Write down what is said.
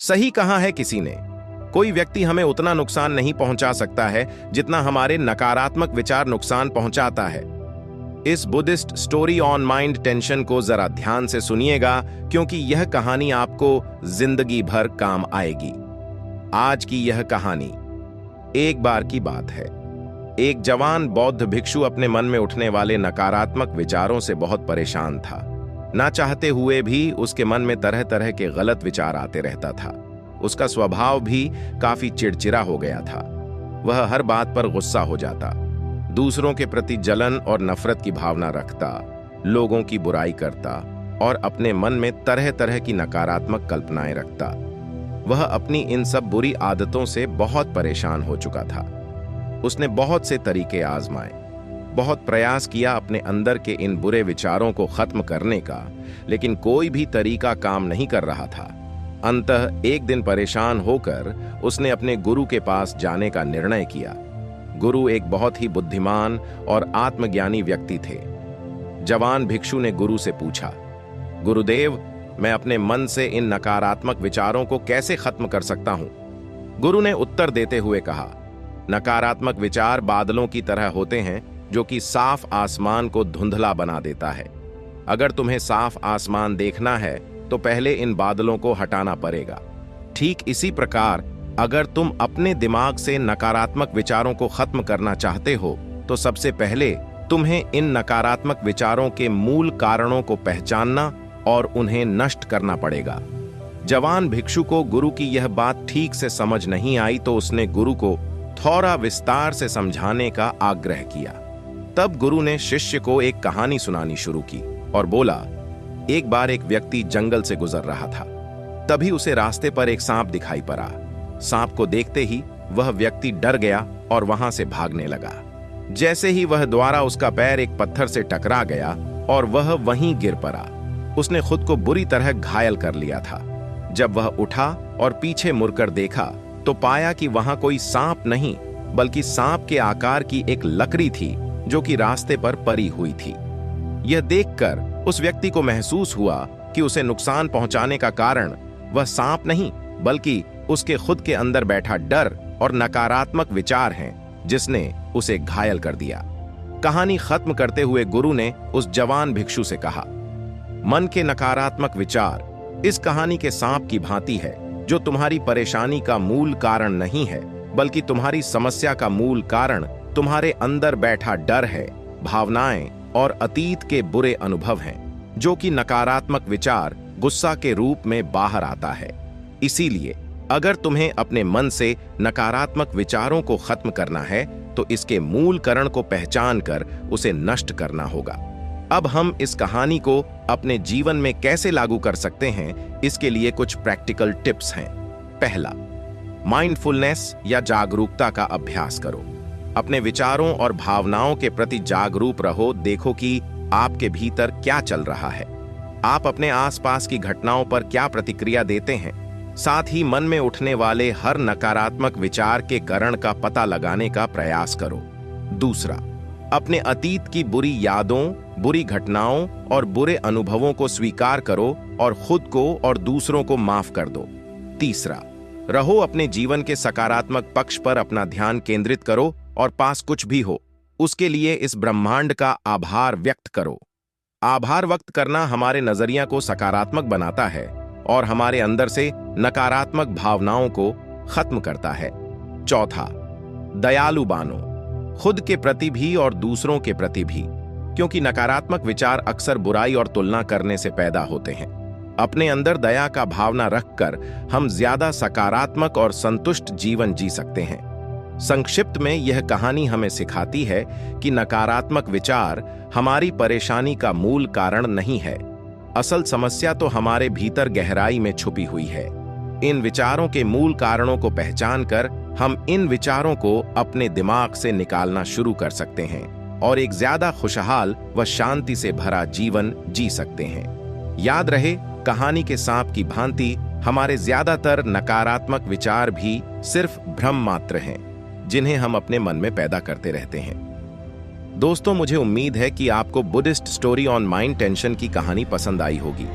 सही कहा है किसी ने, कोई व्यक्ति हमें उतना नुकसान नहीं पहुंचा सकता है जितना हमारे नकारात्मक विचार नुकसान पहुंचाता है। इस Buddhist story on mind tension को जरा ध्यान से सुनिएगा, क्योंकि यह कहानी आपको जिंदगी भर काम आएगी। आज की यह कहानी एक बार की बात है। एक जवान बौद्ध भिक्षु अपने मन में उठने वाले नकारात्मक विचारों से बहुत परेशान था। ना चाहते हुए भी उसके मन में तरह तरह के गलत विचार आते रहता था। उसका स्वभाव भी काफी चिड़चिड़ा हो गया था। वह हर बात पर गुस्सा हो जाता, दूसरों के प्रति जलन और नफरत की भावना रखता, लोगों की बुराई करता और अपने मन में तरह तरह की नकारात्मक कल्पनाएं रखता। वह अपनी इन सब बुरी आदतों से बहुत परेशान हो चुका था। उसने बहुत से तरीके आजमाए, बहुत प्रयास किया अपने अंदर के इन बुरे विचारों को खत्म करने का, लेकिन कोई भी तरीका काम नहीं कर रहा था। अंततः एक दिन परेशान होकर उसने अपने गुरु के पास जाने का निर्णय किया। गुरु एक बहुत ही बुद्धिमान और आत्मज्ञानी व्यक्ति थे। जवान भिक्षु ने गुरु से पूछा, गुरुदेव, मैं अपने मन से इन नकारात्मक विचारों को कैसे खत्म कर सकता हूं? गुरु ने उत्तर देते हुए कहा, नकारात्मक विचार बादलों की तरह होते हैं जो कि साफ आसमान को धुंधला बना देता है। अगर तुम्हें साफ आसमान देखना है तो पहले इन बादलों को हटाना पड़ेगा। ठीक इसी प्रकार अगर तुम अपने दिमाग से नकारात्मक विचारों को खत्म करना चाहते हो तो सबसे पहले तुम्हें इन नकारात्मक विचारों के मूल कारणों को पहचानना और उन्हें नष्ट करना पड़ेगा। जवान भिक्षु को गुरु की यह बात ठीक से समझ नहीं आई तो उसने गुरु को थोड़ा विस्तार से समझाने का आग्रह किया। तब गुरु ने शिष्य को एक कहानी सुनानी शुरू की और बोला, एक बार एक व्यक्ति जंगल से गुजर रहा था। तभी उसे रास्ते पर एक सांप दिखाई पड़ा। सांप को देखते ही वह व्यक्ति डर गया और वहां से भागने लगा। जैसे ही वह द्वारा उसका पैर एक पत्थर से टकरा गया और वह वहीं गिर पड़ा। उसने खुद को बुरी तरह घायल कर लिया था। जब वह उठा और पीछे मुड़कर देखा तो पाया कि वहां कोई सांप नहीं, बल्कि सांप के आकार की एक लकड़ी थी जो कि रास्ते पर पड़ी हुई थी। यह देखकर उस व्यक्ति को महसूस हुआ कि उसे नुकसान पहुंचाने का कारण वह सांप नहीं, बल्कि उसके खुद के अंदर बैठा डर और नकारात्मक विचार हैं, जिसने उसे घायल कर दिया। कहानी खत्म करते हुए गुरु ने उस जवान भिक्षु से कहा, मन के नकारात्मक विचार इस कहानी के सांप की भांति है, जो तुम्हारी परेशानी का मूल कारण नहीं है, बल्कि तुम्हारी समस्या का मूल कारण तुम्हारे अंदर बैठा डर है, भावनाएं और अतीत के बुरे अनुभव हैं, जो कि नकारात्मक विचार गुस्सा के रूप में बाहर आता है। इसीलिए अगर तुम्हें अपने मन से नकारात्मक विचारों को खत्म करना है तो इसके मूल कारण को पहचान कर उसे नष्ट करना होगा। अब हम इस कहानी को अपने जीवन में कैसे लागू कर सकते हैं, इसके लिए कुछ प्रैक्टिकल टिप्स हैं। पहला, माइंडफुलनेस या जागरूकता का अभ्यास करो। अपने विचारों और भावनाओं के प्रति जागरूक रहो। देखो कि आपके भीतर क्या चल रहा है, आप अपने आसपास की घटनाओं पर क्या प्रतिक्रिया देते हैं। साथ ही मन में उठने वाले हर नकारात्मक विचार के कारण का पता लगाने का प्रयास करो। दूसरा, अपने अतीत की बुरी यादों, बुरी घटनाओं और बुरे अनुभवों को स्वीकार करो और खुद को और दूसरों को माफ कर दो। तीसरा, रहो अपने जीवन के सकारात्मक पक्ष पर अपना ध्यान केंद्रित करो और पास कुछ भी हो उसके लिए इस ब्रह्मांड का आभार व्यक्त करो। आभार व्यक्त करना हमारे नजरिया को सकारात्मक बनाता है और हमारे अंदर से नकारात्मक भावनाओं को खत्म करता है। चौथा, दयालु बनो, खुद के प्रति भी और दूसरों के प्रति भी, क्योंकि नकारात्मक विचार अक्सर बुराई और तुलना करने से पैदा होते हैं। अपने अंदर दया का भावना रखकर हम ज्यादा सकारात्मक और संतुष्ट जीवन जी सकते हैं। संक्षिप्त में यह कहानी हमें सिखाती है कि नकारात्मक विचार हमारी परेशानी का मूल कारण नहीं है। असल समस्या तो हमारे भीतर गहराई में छुपी हुई है। इन विचारों के मूल कारणों को पहचानकर हम इन विचारों को अपने दिमाग से निकालना शुरू कर सकते हैं और एक ज्यादा खुशहाल व शांति से भरा जीवन जी सकते हैं। याद रहे, कहानी के सांप की भांति हमारे ज्यादातर नकारात्मक विचार भी सिर्फ भ्रम मात्र हैं, जिन्हें हम अपने मन में पैदा करते रहते हैं। दोस्तों, मुझे उम्मीद है कि आपको Buddhist story on mind tension की कहानी पसंद आई होगी।